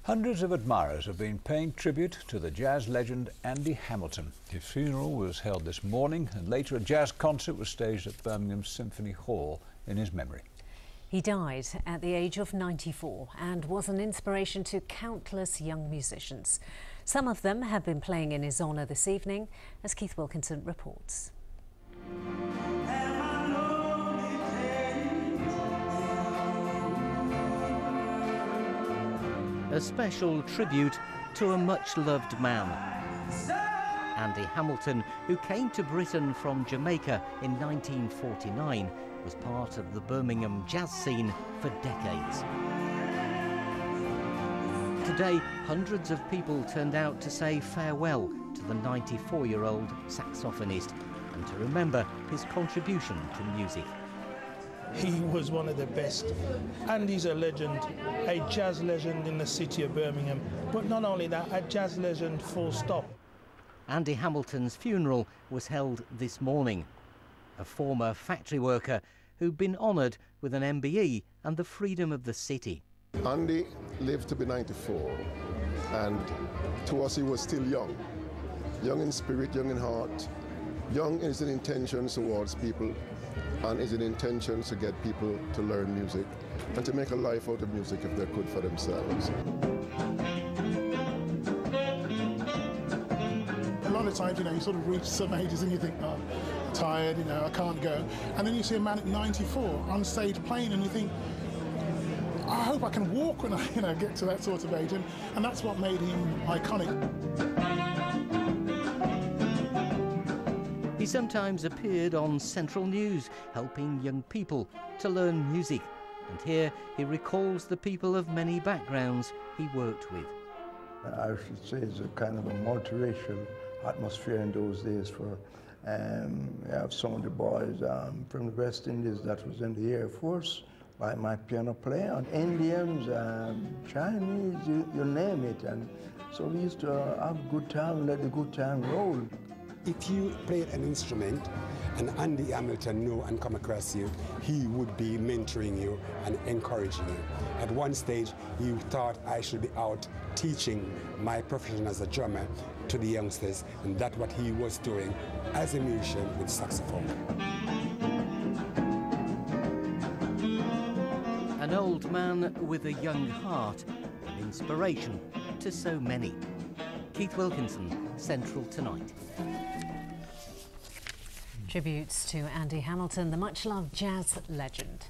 Hundreds of admirers have been paying tribute to the jazz legend Andy Hamilton. His funeral was held this morning, and later a jazz concert was staged at Birmingham Symphony Hall in his memory. He died at the age of 94 and was an inspiration to countless young musicians. Some of them have been playing in his honour this evening, as Keith Wilkinson reports. A special tribute to a much-loved man. Andy Hamilton, who came to Britain from Jamaica in 1949, was part of the Birmingham jazz scene for decades. Today, hundreds of people turned out to say farewell to the 94-year-old saxophonist and to remember his contribution to music. He was one of the best. Andy's a legend, a jazz legend in the city of Birmingham. But not only that, a jazz legend full stop. Andy Hamilton's funeral was held this morning. A former factory worker who'd been honoured with an MBE and the freedom of the city. Andy lived to be 94, and to us he was still young. Young in spirit, young in heart, young in his intentions towards people, and his intentions to get people to learn music and to make a life out of music if they could for themselves. A lot of times, you sort of reach some ages and you think, oh, I'm tired, I can't go. And then you see a man at 94 on stage playing and you think, I hope I can walk when I get to that sort of age. And that's what made him iconic. He sometimes appeared on Central News, helping young people to learn music. And here he recalls the people of many backgrounds he worked with. I should say it's a kind of a multiracial atmosphere in those days. For we have some of the boys from the West Indies that was in the Air Force, like my piano player, and Indians, Chinese, you name it. And so we used to have a good time, let the good time roll. If you played an instrument and Andy Hamilton knew and come across you, he would be mentoring you and encouraging you. At one stage, you thought I should be out teaching my profession as a drummer to the youngsters, and that's what he was doing as a musician with saxophone. An old man with a young heart, an inspiration to so many. Keith Wilkinson, Central Tonight. Tributes to Andy Hamilton, the much-loved jazz legend.